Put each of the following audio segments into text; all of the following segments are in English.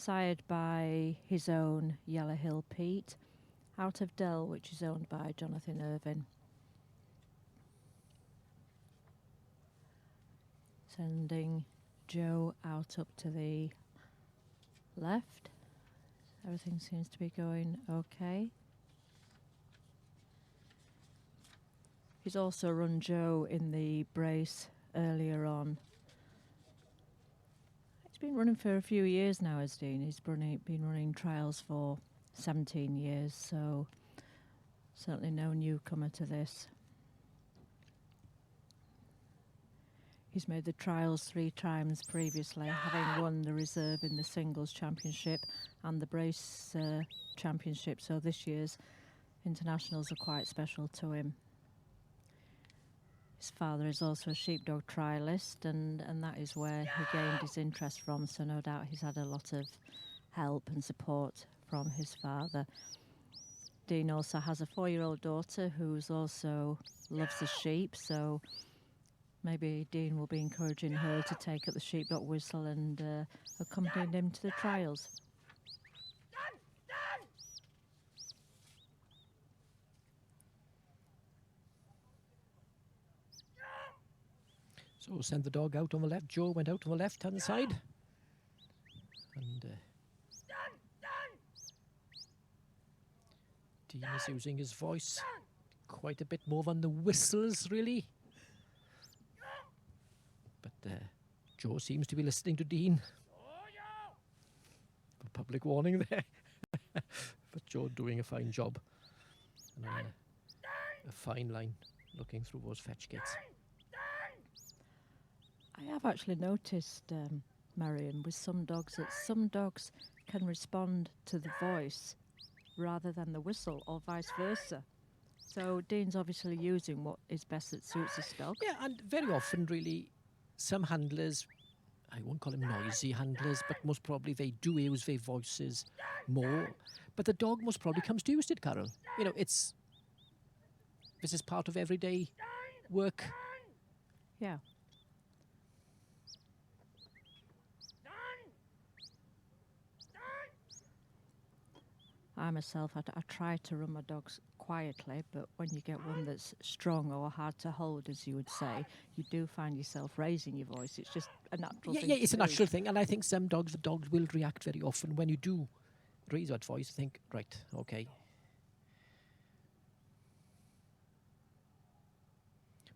sired by his own Yellow Hill Pete, out of Dell, which is owned by Jonathan Irvin. Sending Joe out up to the left. Everything seems to be going okay. He's also run Joe in the brace earlier on. He's been running for a few years now, as Dean. He's been running trials for 17 years, so certainly no newcomer to this. He's made the trials 3 times previously, having won the reserve in the singles championship and the brace championship, so this year's internationals are quite special to him. His father is also a sheepdog trialist, and that is where he gained his interest from, so no doubt he's had a lot of help and support from his father. Dean also has a 4-year-old daughter who's also loves the sheep, so maybe Dean will be encouraging her to take up the sheepdog whistle and accompanying him to the trials. So send the dog out on the left. Joe went out on the left-hand side. And Dean is using his voice quite a bit more than the whistles, really. But Joe seems to be listening to Dean. A public warning there. But Joe doing a fine job. And a fine line looking through those fetch gates. I have actually noticed, Marion, with some dogs, that some dogs can respond to the voice rather than the whistle, or vice versa. So Dean's obviously using what is best that suits his dog. Yeah, and very often, really, some handlers, I won't call them noisy handlers, but most probably they do use their voices more. But the dog most probably comes to use it, Carol. You know, this is part of everyday work. Yeah. I myself, I try to run my dogs quietly, but when you get one that's strong or hard to hold, as you would say, you do find yourself raising your voice. It's just a natural thing. Yeah, it's to a natural thing, and I think the dogs will react very often when you do raise that voice. Think, right, okay.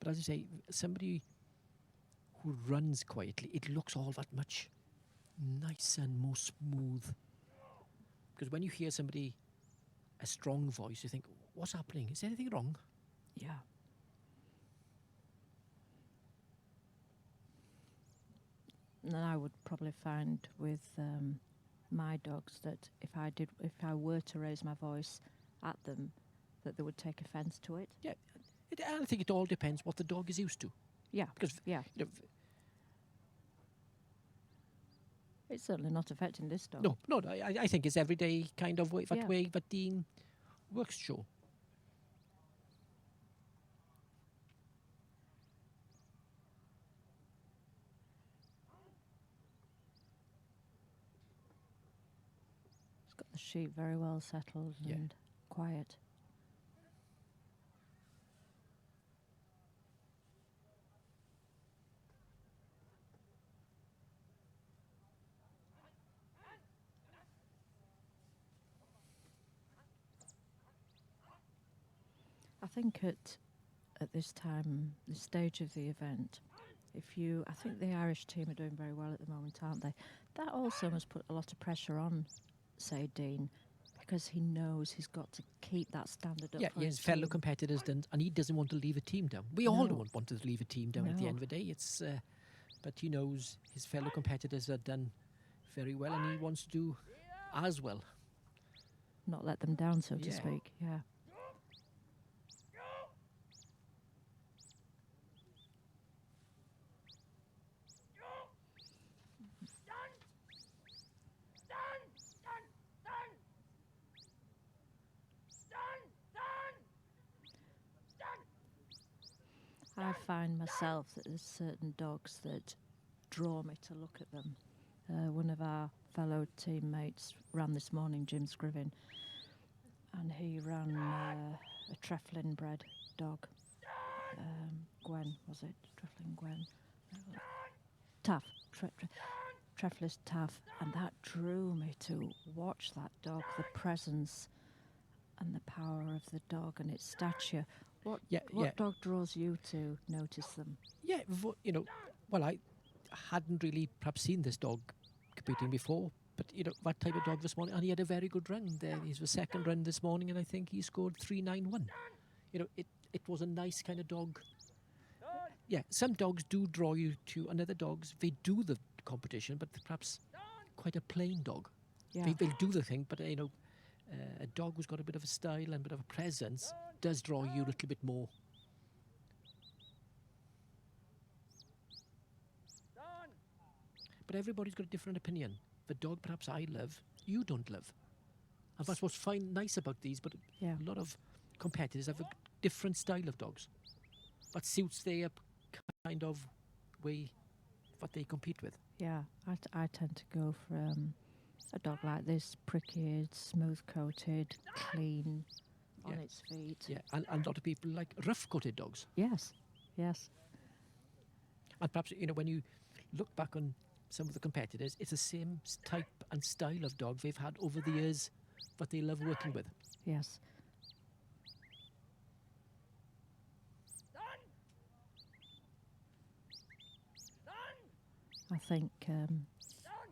But as I say, somebody who runs quietly, it looks all that much nicer and more smooth. Because when you hear somebody, a strong voice, you think, what's happening? Is anything wrong? Yeah. And I would probably find with my dogs that if I were to raise my voice at them, that they would take offence to it. Yeah, I think it all depends what the dog is used to. Yeah. Because yeah. You know, It's certainly not affecting this dog. No, I think it's everyday kind of way, Yeah. way that Dean works, Joe. He's got the sheep very well settled and quiet. I think at this time, this stage of the event, I think the Irish team are doing very well at the moment, aren't they? That also must put a lot of pressure on, say, Dean, because he knows he's got to keep that standard up. Yeah, his fellow competitors don't, and he doesn't want to leave a team down. We all don't want to leave a team down at the end of the day. It's, but he knows his fellow competitors have done very well, and he wants to do as well. Not let them down, so to speak. Yeah. I find myself that there's certain dogs that draw me to look at them. one of our fellow teammates ran this morning, Jim Scriven, and he ran a Treflin bred dog. Gwen, was it? Treflin Gwen. Taff. Treflis Taff. And that drew me to watch that dog, the presence and the power of the dog and its stature. What dog draws you to notice them? Yeah, well, I hadn't really perhaps seen this dog competing before, but that type of dog this morning, and he had a very good run. There, his second run this morning, and I think he scored 3.91. It was a nice kind of dog. Yeah, some dogs do draw you to, and other dogs they do the competition, but perhaps quite a plain dog. Yeah. They'll do the thing, but a dog who's got a bit of a style and a bit of a presence does draw you a little bit more. But everybody's got a different opinion. The dog perhaps I love, you don't love. And that's what's nice about these, but a lot of competitors have a different style of dogs that suits their kind of way what they compete with. Yeah, I tend to go for a dog like this, prick-eared, smooth-coated, clean, on its feet. Yeah, and a lot of people like rough-coated dogs. Yes. And perhaps, when you look back on some of the competitors, it's the same type and style of dog they've had over the years that they love working with. Yes. I think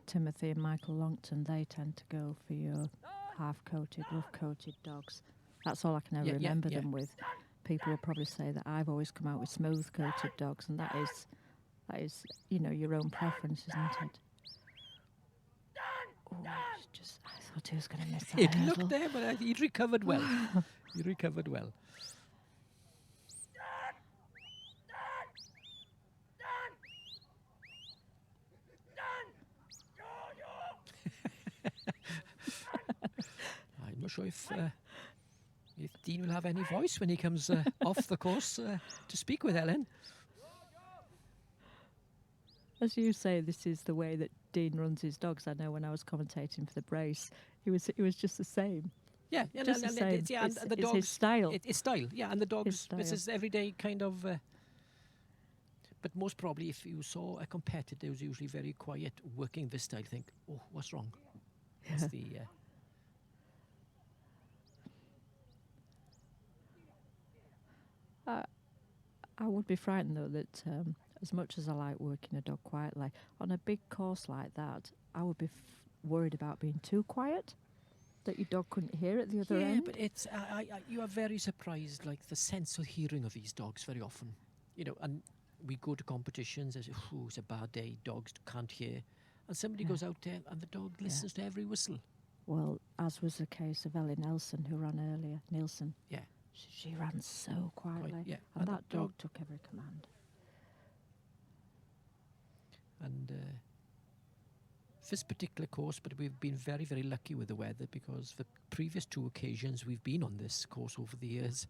Timothy and Michael Longton, they tend to go for your half-coated, rough-coated dogs. That's all I can ever remember them with. People will probably say that I've always come out with smooth-coated dogs, and that is, your own preference, isn't it? Oh, I thought he was going to miss that It hurdle. looked there, but he recovered well. He recovered well. I'm not sure if Dean will have any voice when he comes off the course to speak with Ellen. As you say, this is the way that Dean runs his dogs. I know when I was commentating for the brace, it was just the same. Yeah, Just the same. and the It's dogs, his style. It's style, yeah, and the dogs, this style. is everyday kind of. But most probably, if you saw a competitor who's usually very quiet working this style, think, oh, what's wrong? What's the? I would be frightened, though, that as much as I like working a dog quietly, on a big course like that, I would be worried about being too quiet, that your dog couldn't hear at the other end. Yeah, but it's you are very surprised, like the sense of hearing of these dogs very often, and we go to competitions and say, oh, it's a bad day, dogs can't hear, and somebody goes out there and the dog listens to every whistle. Well, as was the case of Ellie Nelson, who ran earlier, Nielsen. Yeah. She ran so quietly, and that dog took every command. And this particular course, but we've been very, very lucky with the weather, because the previous two occasions we've been on this course over the years,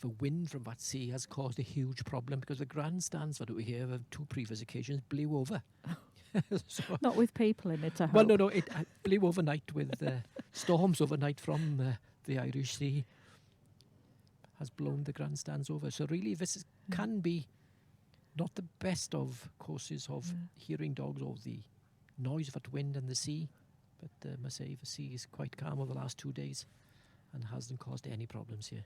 the wind from that sea has caused a huge problem, because the grandstands that we hear of two previous occasions blew over. So, not with people in it, I hope. Well, no, it blew overnight with storms overnight from the Irish Sea. Has blown the grandstands over. So really, this can be not the best of courses of hearing dogs, or the noise of that wind and the sea. But I must say, the sea is quite calm over the last 2 days and hasn't caused any problems here.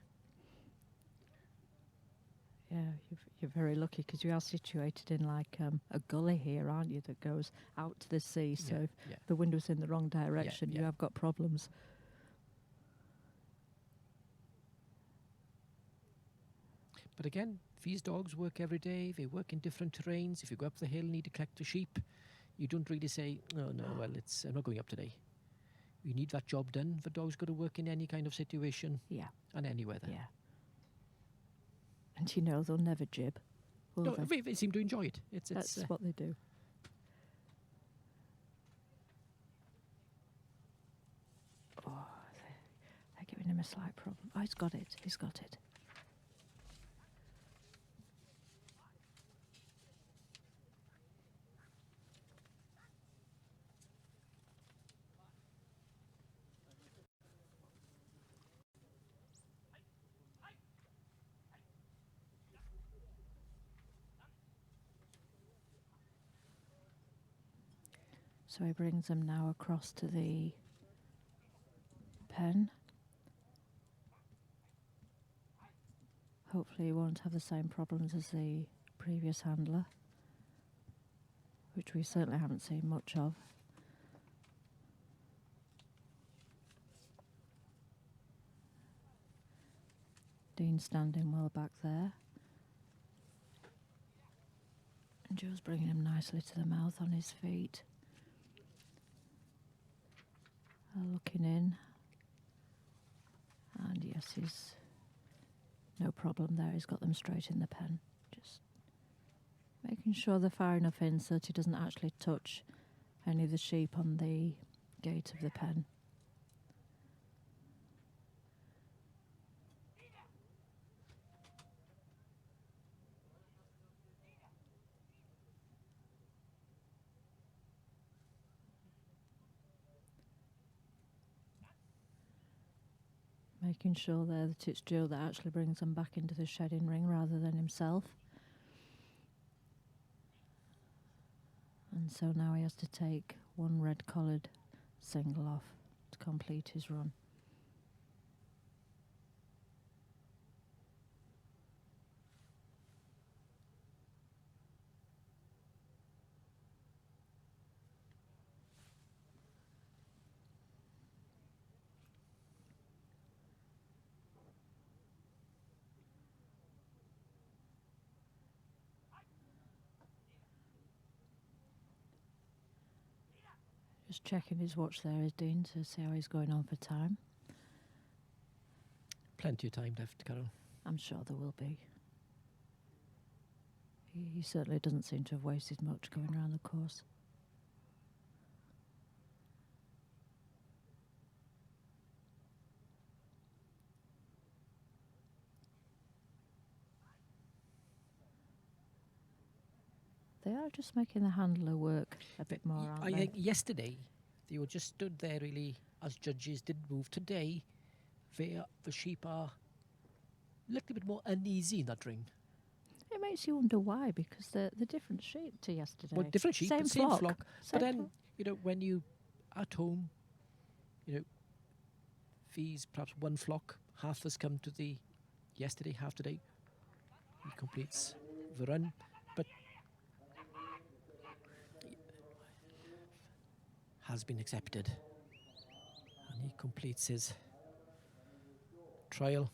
Yeah, you're very lucky, because you are situated in like a gully here, aren't you, that goes out to the sea. So if the wind was in the wrong direction, you have got problems. But again, these dogs work every day. They work in different terrains. If you go up the hill and need to collect a sheep, you don't really say, oh, no, well, I'm not going up today. You need that job done. The dog's got to work in any kind of situation and any weather. Yeah. And they'll never jib. No, they seem to enjoy it. That's what they do. Oh, they're giving him a slight problem. Oh, he's got it. So he brings them now across to the pen. Hopefully he won't have the same problems as the previous handler, which we certainly haven't seen much of. Dean standing well back there. And Joe's bringing him nicely to the mouth on his feet. Looking in. And yes, he's no problem there. He's got them straight in the pen. Just making sure they're far enough in so that he doesn't actually touch any of the sheep on the gate of the pen. Making sure there that it's Joe that actually brings them back into the shedding ring rather than himself. And so now he has to take one red collared single off to complete his run. Just checking his watch there is Dean to see how he's going on for time. Plenty of time left, Carol. I'm sure there will be. He certainly doesn't seem to have wasted much going around the course. They are just making the handler work a bit more, aren't I they? think yesterday they were just stood there really as judges didn't move. Today, the sheep are a little bit more uneasy in that ring. It makes you wonder why, because they're different sheep to yesterday. Well, different sheep, same but same flock. flock. Same But then, flock. you know, when you at home, you know, these perhaps one flock, half has come to the yesterday, half today. He completes the run, but has been accepted, and he completes his trial.